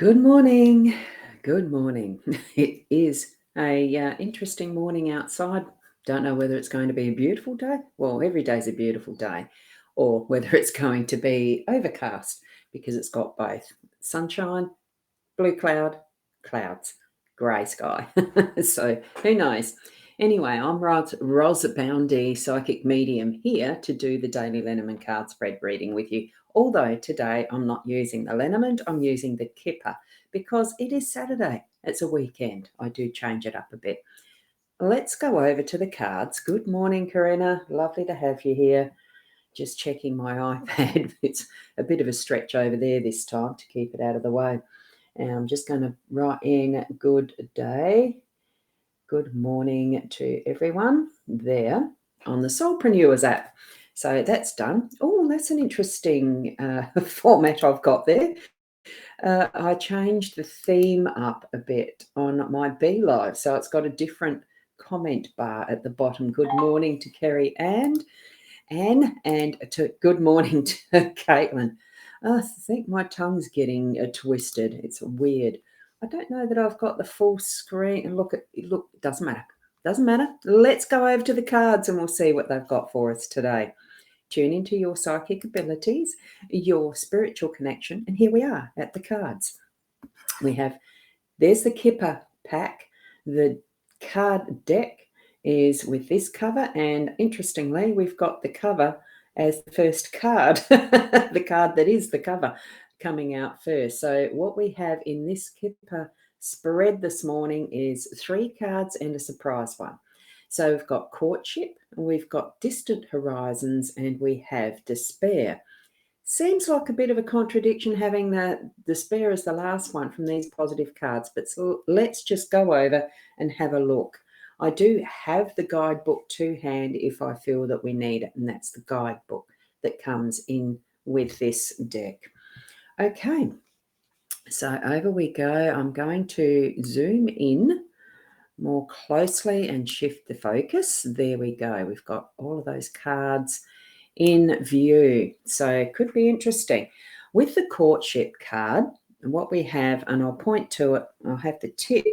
Good morning. Good morning. It is a interesting morning outside. Don't know whether it's going to be a beautiful day. Well, every day's a beautiful day, or whether it's going to be overcast because it's got both sunshine, blue clouds, grey sky. So who knows? Anyway, I'm Ros Boundy, psychic medium, here to do the daily Lenormand card spread reading with you. Although today I'm not using the Lenormand, I'm using the Kipper because it is Saturday. It's a weekend. I do change it up a bit. Let's go over to the cards. Good morning, Corinna. Lovely to have you here. Just checking my iPad. It's a bit of a stretch over there this time to keep it out of the way. And I'm just going to write in good day, good morning to everyone there on the Soulpreneurs app. So that's done. Oh, that's an interesting format I've got there. I changed the theme up a bit on my Be Live. So it's got a different comment bar at the bottom. Good morning to Kerry and Anne, and to good morning to Caitlin. I think my tongue's getting twisted. It's weird. I don't know that I've got the full screen. And look, it doesn't matter. Doesn't matter. Let's go over to the cards and we'll see what they've got for us today. Tune into your psychic abilities, your spiritual connection, and here we are at the cards. There's the Kipper pack, the card deck is with this cover, and interestingly we've got the cover as the first card, the card that is the cover coming out first. So what we have in this Kipper spread this morning is 3 cards and a surprise one. So we've got courtship, we've got distant horizons, and we have despair. Seems like a bit of a contradiction having the despair as the last one from these positive cards, but let's just go over and have a look. I do have the guidebook to hand if I feel that we need it, and that's the guidebook that comes in with this deck. Okay, so over we go. I'm going to zoom in more closely and shift the focus. There we go. We've got all of those cards in view. So it could be interesting. With the courtship card, what we have, and I'll point to it, I'll have the tip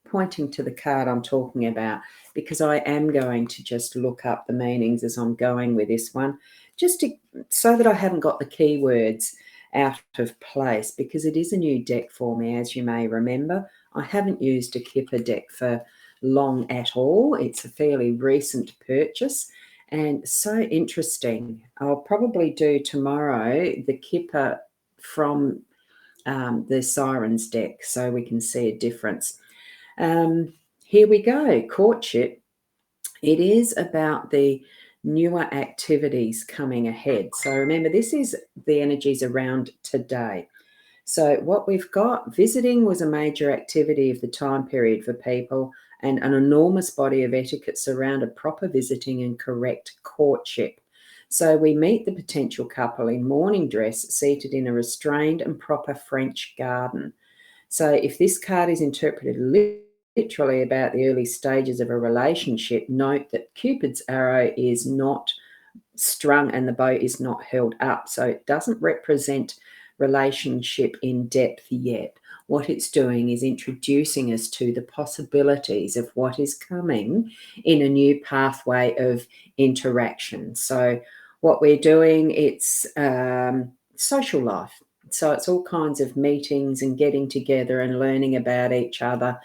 pointing to the card I'm talking about, because I am going to just look up the meanings as I'm going with this one, so that I haven't got the keywords out of place, because it is a new deck for me, as you may remember. I haven't used a Kipper deck for long at all. It's a fairly recent purchase. And so interesting. I'll probably do tomorrow the Kipper from the Sirens deck so we can see a difference. Here we go. Courtship. It is about the newer activities coming ahead. So remember, this is the energies around today. So what we've got, visiting was a major activity of the time period for people, and an enormous body of etiquette surrounded proper visiting and correct courtship. So we meet the potential couple in morning dress, seated in a restrained and proper French garden. So if this card is interpreted literally about the early stages of a relationship, note that Cupid's arrow is not strung and the bow is not held up. So it doesn't represent relationship in depth yet. What it's doing is introducing us to the possibilities of what is coming in a new pathway of interaction. So what we're doing, it's social life. So it's all kinds of meetings and getting together and learning about each other.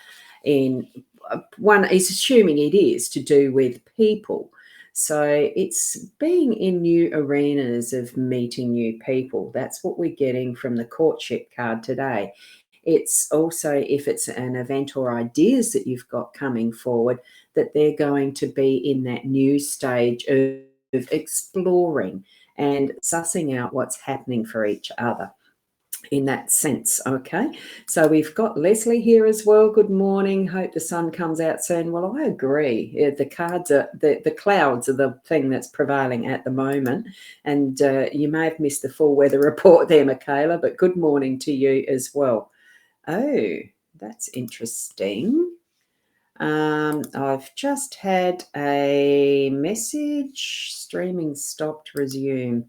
One is assuming it is to do with people. So it's being in new arenas of meeting new people. That's what we're getting from the courtship card today. It's also, if it's an event or ideas that you've got coming forward, that they're going to be in that new stage of exploring and sussing out what's happening for each other in that sense. Okay, so we've got Leslie here as well. Good morning. Hope the sun comes out soon. Well, I agree. The cards are the clouds are the thing that's prevailing at the moment, and you may have missed the full weather report there, Michaela, but good morning to you as well. Oh, that's interesting. I've just had a message. Streaming stopped. Resume.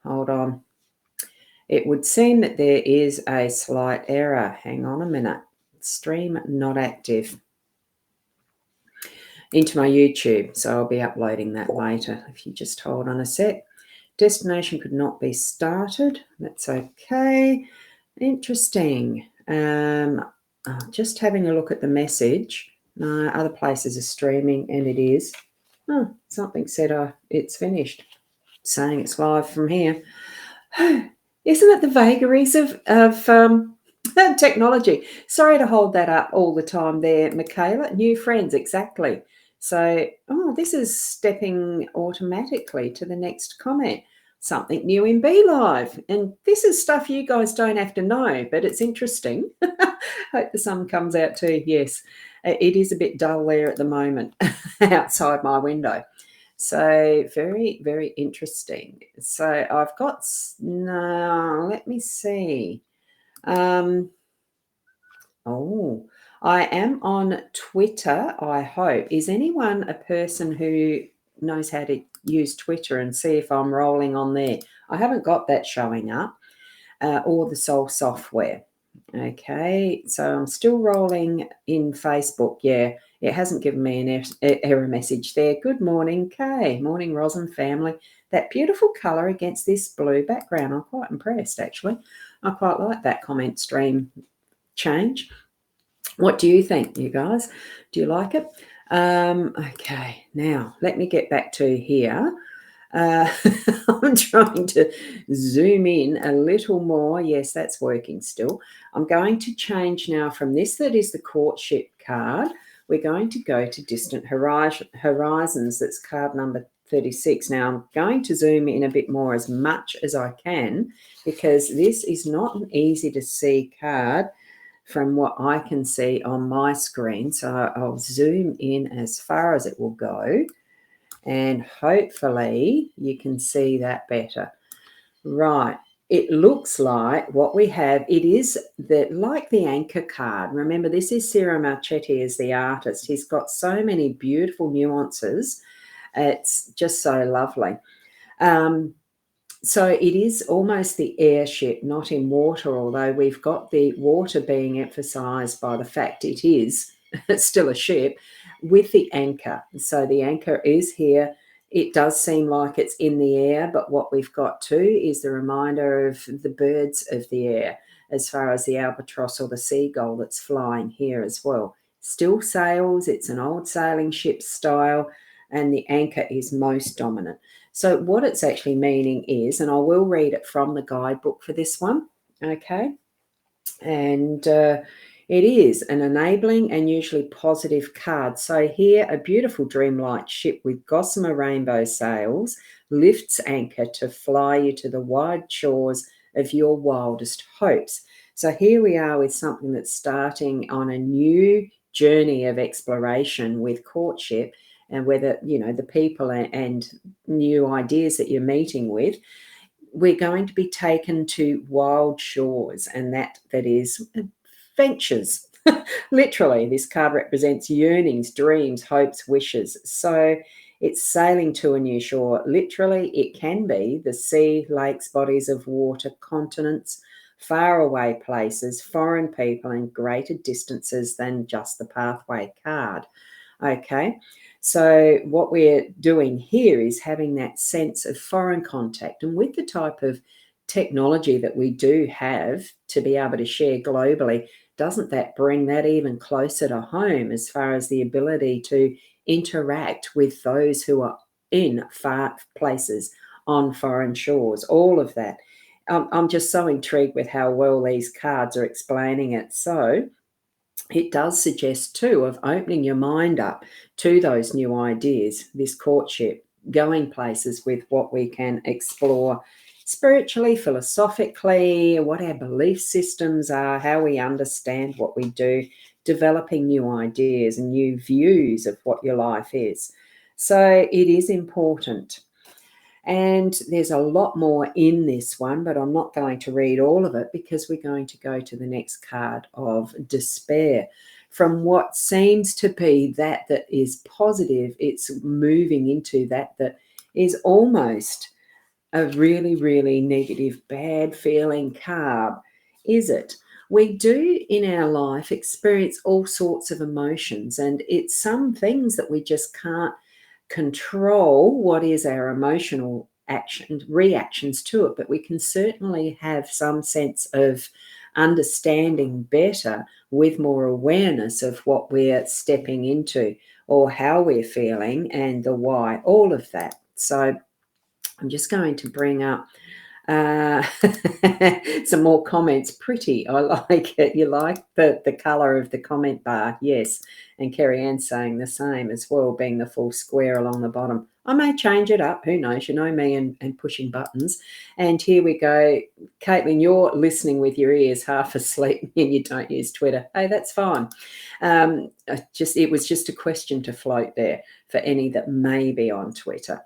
Hold on. It would seem that there is a slight error. Hang on a minute. Stream not active. Into my YouTube, so I'll be uploading that later. If you just hold on a sec. Destination could not be started. That's okay. Interesting. Just having a look at the message. No, other places are streaming, and it is. Oh, something said it's finished. Saying it's live from here. Isn't it the vagaries of technology? Sorry to hold that up all the time there, Michaela. New friends, exactly. So, this is stepping automatically to the next comment. Something new in Be Live. And this is stuff you guys don't have to know, but it's interesting. Hope the sun comes out too. Yes, it is a bit dull there at the moment outside my window. So very, very interesting. So I've got, no, let me see. I am on Twitter, I hope. Is anyone a person who knows how to use Twitter and see if I'm rolling on there? I haven't got that showing up, or the Soul software. Okay, so I'm still rolling in Facebook. Yeah, it hasn't given me an error message there. Good morning, Kay. Morning, Rosin family. That beautiful colour against this blue background. I'm quite impressed, actually. I quite like that comment stream change. What do you think, you guys? Do you like it? Okay, now let me get back to here. I'm trying to zoom in a little more. Yes, that's working still. I'm going to change now from this, that is the courtship card. We're going to go to distant horizons. That's card number 36. Now I'm going to zoom in a bit more as much as I can, because this is not an easy to see card from what I can see on my screen. So I'll zoom in as far as it will go, and hopefully you can see that better. Right, it looks like what we have, it is like the anchor card. Remember, this is Ciro Marchetti as the artist. He's got so many beautiful nuances. It's just so lovely. So it is almost the airship, not in water, although we've got the water being emphasised by the fact it is still a ship with the anchor. So the anchor is here. It does seem like it's in the air, but what we've got too is the reminder of the birds of the air, as far as the albatross or the seagull that's flying here as well. Still sails, it's an old sailing ship style, and the anchor is most dominant. So what it's actually meaning is, and I will read it from the guidebook for this one, okay? And it is an enabling and usually positive card. So here, a beautiful dreamlight ship with gossamer rainbow sails lifts anchor to fly you to the wide shores of your wildest hopes. So here we are with something that's starting on a new journey of exploration with courtship, and whether, the people and new ideas that you're meeting with, we're going to be taken to wild shores, and that is ventures. Literally, this card represents yearnings, dreams, hopes, wishes. So it's sailing to a new shore. Literally, it can be the sea, lakes, bodies of water, continents, faraway places, foreign people, and greater distances than just the pathway card. Okay, so what we're doing here is having that sense of foreign contact, and with the type of technology that we do have to be able to share globally, doesn't that bring that even closer to home as far as the ability to interact with those who are in far places on foreign shores, all of that. I'm just so intrigued with how well these cards are explaining it. So it does suggest too of opening your mind up to those new ideas, this courtship, going places with what we can explore spiritually, philosophically, what our belief systems are, how we understand what we do, developing new ideas and new views of what your life is. So it is important. And there's a lot more in this one, but I'm not going to read all of it because we're going to go to the next card of despair. From what seems to be that is positive, it's moving into that is almost a really, really negative, bad feeling carb, is it? We do in our life experience all sorts of emotions, and it's some things that we just can't control what is our emotional action reactions to it, but we can certainly have some sense of understanding better with more awareness of what we're stepping into or how we're feeling and the why, all of that. So I'm just going to bring up uh, some more comments. Pretty, I like it. You like the colour of the comment bar? Yes. And Kerry Ann's saying the same as well, being the full square along the bottom. I may change it up. Who knows? You know me and pushing buttons. And here we go. Caitlin, you're listening with your ears half asleep and you don't use Twitter. Hey, that's fine. It was just a question to float there for any that may be on Twitter.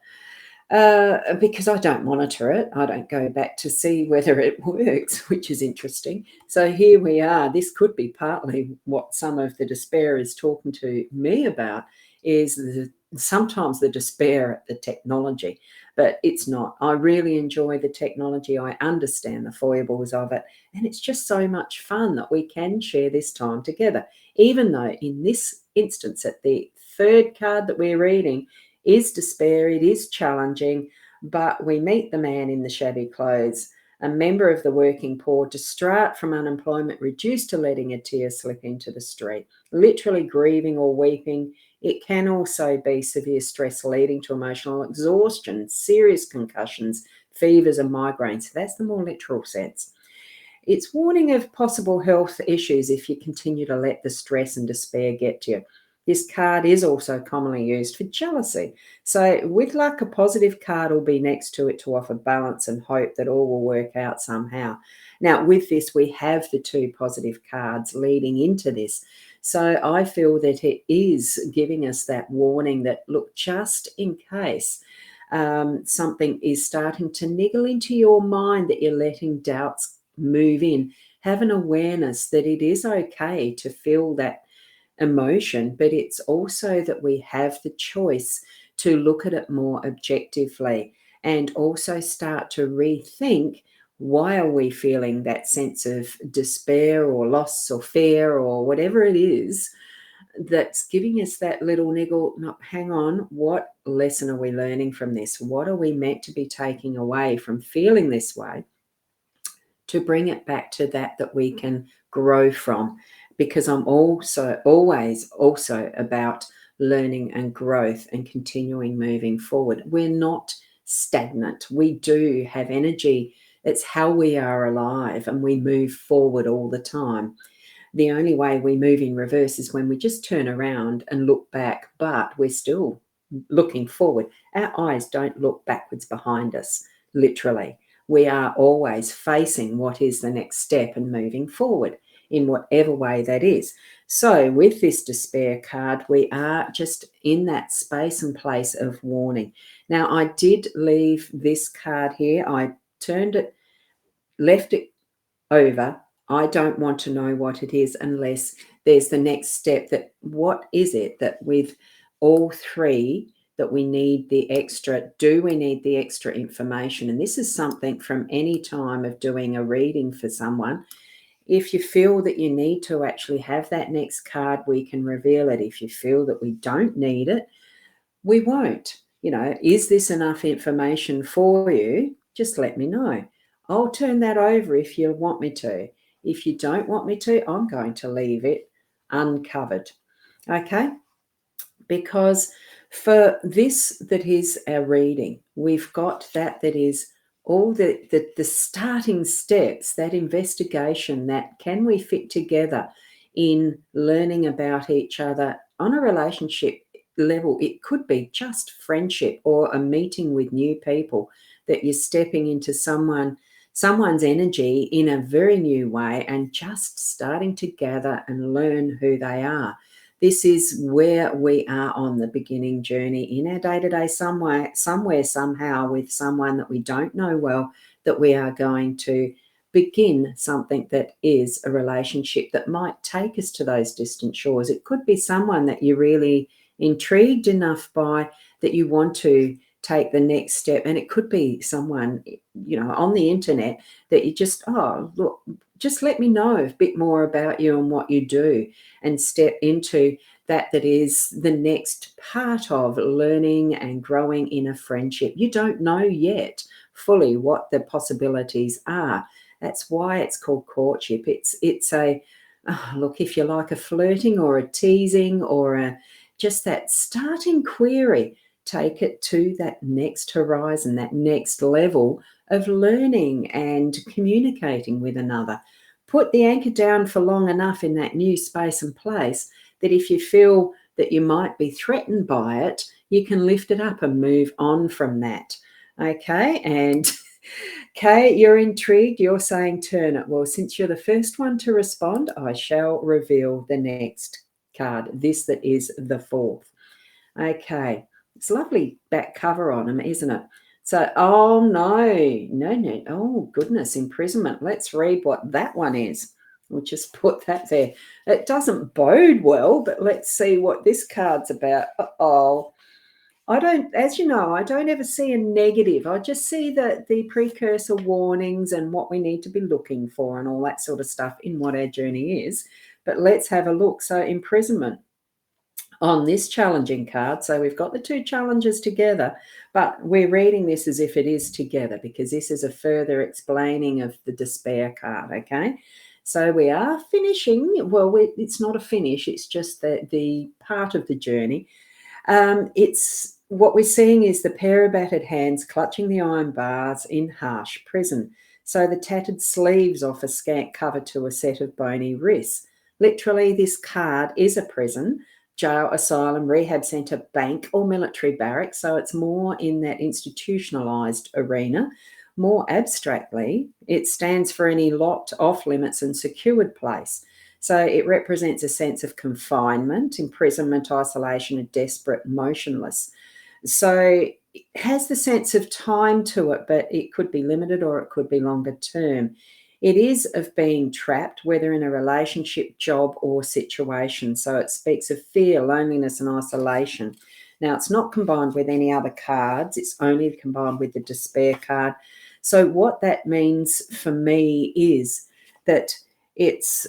Because I don't monitor it. I don't go back to see whether it works, which is interesting. So here we are. This could be partly what some of the despair is talking to me about, is sometimes the despair at the technology, but it's not. I really enjoy the technology. I understand the foibles of it, and it's just so much fun that we can share this time together, even though in this instance, at the third card that we're reading, is despair, it is challenging, but we meet the man in the shabby clothes, a member of the working poor, distraught from unemployment, reduced to letting a tear slip into the street, literally grieving or weeping. It can also be severe stress leading to emotional exhaustion, serious concussions, fevers and migraines. That's the more literal sense. It's warning of possible health issues if you continue to let the stress and despair get to you. This card is also commonly used for jealousy. So, with luck, a positive card will be next to it to offer balance and hope that all will work out somehow. Now, with this, we have the two positive cards leading into this. So, I feel that it is giving us that warning that, look, just in case something is starting to niggle into your mind that you're letting doubts move in, have an awareness that it is okay to feel that emotion, but it's also that we have the choice to look at it more objectively and also start to rethink, why are we feeling that sense of despair or loss or fear or whatever it is that's giving us that little niggle. No, hang on, what lesson are we learning from this? What are we meant to be taking away from feeling this way to bring it back to that we can grow from? Because I'm also always also about learning and growth and continuing moving forward. We're not stagnant. We do have energy. It's how we are alive, and we move forward all the time. The only way we move in reverse is when we just turn around and look back, but we're still looking forward. Our eyes don't look backwards behind us, literally. We are always facing what is the next step and moving forward in whatever way that is. So, with this despair card, we are just in that space and place of warning. Now, I did leave this card here. I turned it, left it over. I don't want to know what it is unless there's the next step. That what is it that with all three that we need the extra? Do we need the extra information? And this is something from any time of doing a reading for someone. If you feel that you need to actually have that next card, we can reveal it. If you feel that we don't need it, we won't. Is this enough information for you? Just let me know. I'll turn that over if you want me to. If you don't want me to, I'm going to leave it uncovered. Okay? Because for this that is our reading, we've got that is all the starting steps, that investigation, that can we fit together in learning about each other on a relationship level. It could be just friendship or a meeting with new people, that you're stepping into someone's energy in a very new way and just starting to gather and learn who they are. This is where we are on the beginning journey in our day-to-day, somewhere, somehow, with someone that we don't know well, that we are going to begin something that is a relationship that might take us to those distant shores. It could be someone that you're really intrigued enough by that you want to take the next step. And it could be someone, on the internet that you just, oh, look, just let me know a bit more about you and what you do, and step into that is the next part of learning and growing in a friendship. You don't know yet fully what the possibilities are. That's why it's called courtship. It's a look, if you like, a flirting or a teasing or just that starting query. Take it to that next horizon, that next level of learning and communicating with another. Put the anchor down for long enough in that new space and place that if you feel that you might be threatened by it, you can lift it up and move on from that. Okay, and Kay, you're intrigued. You're saying turn it. Well, since you're the first one to respond, I shall reveal the next card, this that is the fourth. Okay, it's lovely back cover on them, isn't it? So, oh no, oh goodness, imprisonment. Let's read what that one is. We'll just put that there. It doesn't bode well, but let's see what this card's about. Uh-oh. As you know, I don't ever see a negative. I just see the precursor warnings and what we need to be looking for and all that sort of stuff in what our journey is. But let's have a look. So imprisonment on this challenging card. So we've got the two challenges together, but we're reading this as if it is together because this is a further explaining of the despair card, okay? So we are finishing. Well, it's not a finish. It's just the part of the journey. It's what we're seeing is the pair of battered hands clutching the iron bars in harsh prison. So the tattered sleeves offer scant cover to a set of bony wrists. Literally, this card is a prison, jail, asylum, rehab centre, bank, or military barracks. So it's more in that institutionalised arena. More abstractly, it stands for any locked, off limits, and secured place. So it represents a sense of confinement, imprisonment, isolation, and desperate, motionless. So it has the sense of time to it, but it could be limited or it could be longer term. It is of being trapped, whether in a relationship, job, or situation. So it speaks of fear, loneliness, and isolation. Now, it's not combined with any other cards. It's only combined with the despair card. So what that means for me is that it's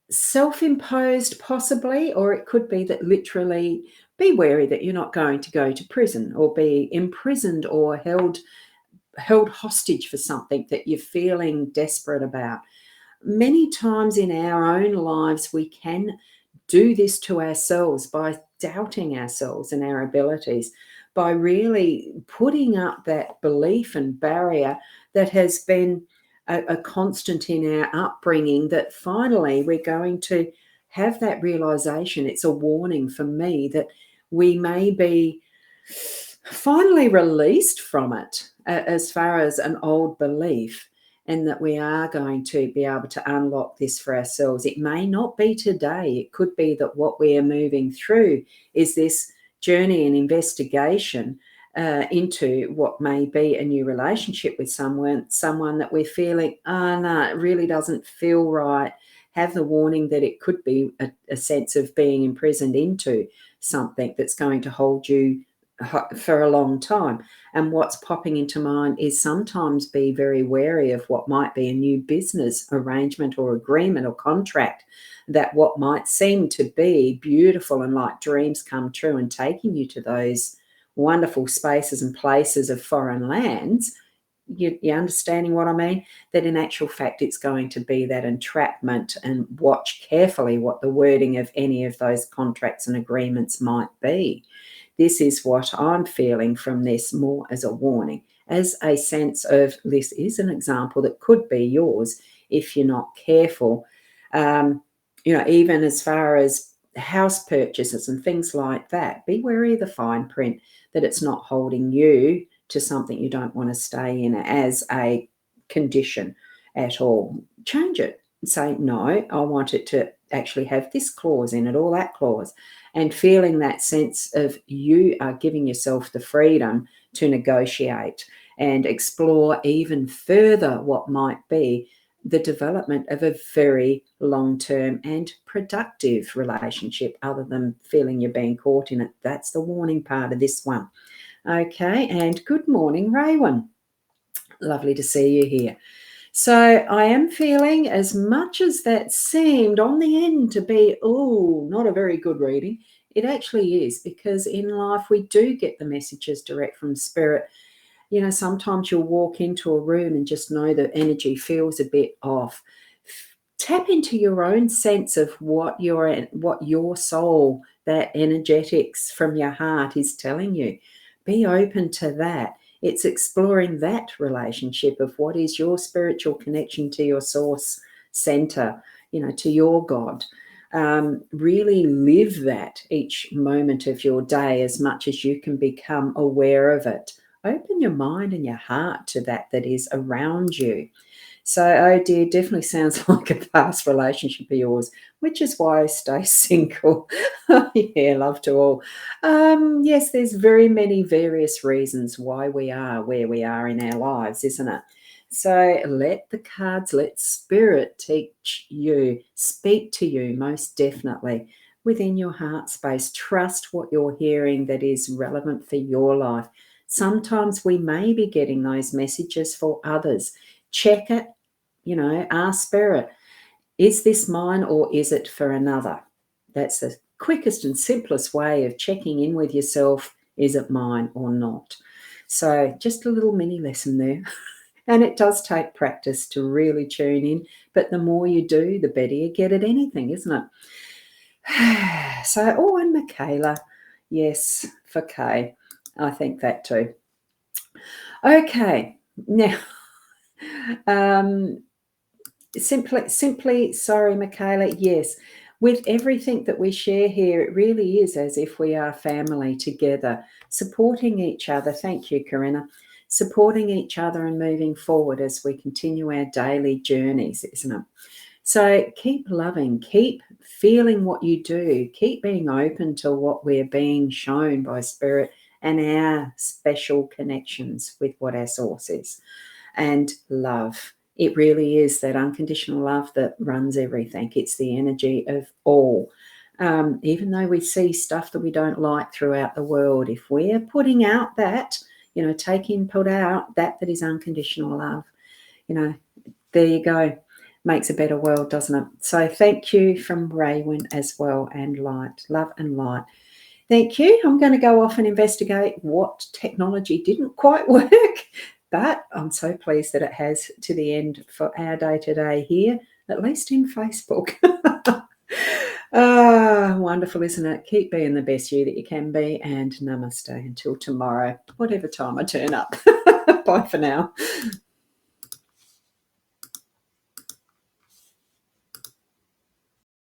self-imposed possibly, or it could be that literally be wary that you're not going to go to prison or be imprisoned or held hostage for something that you're feeling desperate about. Many times in our own lives, we can do this to ourselves by doubting ourselves and our abilities, by really putting up that belief and barrier that has been a constant in our upbringing, that finally we're going to have that realization. It's a warning for me that we may be finally released from it as far as an old belief, and that we are going to be able to unlock this for ourselves. It may not be today. It could be that what we are moving through is this journey and investigation into what may be a new relationship with someone that we're feeling, oh, no, it really doesn't feel right. Have the warning that it could be a sense of being imprisoned into something that's going to hold you for a long time. And what's popping into mind is sometimes be very wary of what might be a new business arrangement or agreement or contract, that what might seem to be beautiful and like dreams come true and taking you to those wonderful spaces and places of foreign lands. You're understanding what I mean? That in actual fact, it's going to be that entrapment, and watch carefully what the wording of any of those contracts and agreements might be. This is what I'm feeling from this, more as a warning, as a sense of this is an example that could be yours if you're not careful. Even as far as house purchases and things like that, be wary of the fine print, that it's not holding you to something you don't want to stay in as a condition at all. Change it. Say, no, I want it to actually have this clause in it or that clause. And feeling that sense of you are giving yourself the freedom to negotiate and explore even further what might be the development of a very long-term and productive relationship, other than feeling you're being caught in it. That's the warning part of this one. Okay, and good morning, Raywin. Lovely to see you here. So I am feeling, as much as that seemed on the end to be, not a very good reading, it actually is, because in life we do get the messages direct from Spirit. Sometimes you'll walk into a room and just know the energy feels a bit off. Tap into your own sense of what your soul, that energetics from your heart is telling you. Be open to that. It's exploring that relationship of what is your spiritual connection to your source center, to your God. Really live that each moment of your day as much as you can become aware of it. Open your mind and your heart to that is around you. So, oh dear, definitely sounds like a past relationship of yours, which is why I stay single. Yeah, love to all. Yes, there's very many various reasons why we are where we are in our lives, isn't it? So let the cards, let Spirit teach you, speak to you most definitely within your heart space. Trust what you're hearing that is relevant for your life. Sometimes we may be getting those messages for others. Check it, ask Spirit, is this mine or is it for another? That's the quickest and simplest way of checking in with yourself. Is it mine or not? So just a little mini lesson there. And it does take practice to really tune in, but the more you do, the better you get at anything, isn't it? So, and Michaela, yes, for Kay, I think that too. Okay, now, simply, sorry, Michaela, yes, with everything that we share here, it really is as if we are family together, supporting each other. Thank you, Corinna. Supporting each other and moving forward as we continue our daily journeys, isn't it? So keep loving, keep feeling what you do, keep being open to what we're being shown by Spirit and our special connections with what our source is. And love. It really is that unconditional love that runs everything. It's the energy of all. Even though we see stuff that we don't like throughout the world, if we're putting out that, take in, put out that is unconditional love, there you go. Makes a better world, doesn't it? So thank you from Raywin as well, and light, love and light. Thank you. I'm going to go off and investigate what technology didn't quite work, but I'm so pleased that it has to the end for our day today here, at least in Facebook. Wonderful, isn't it? Keep being the best you that you can be, and namaste until tomorrow, whatever time I turn up. Bye for now.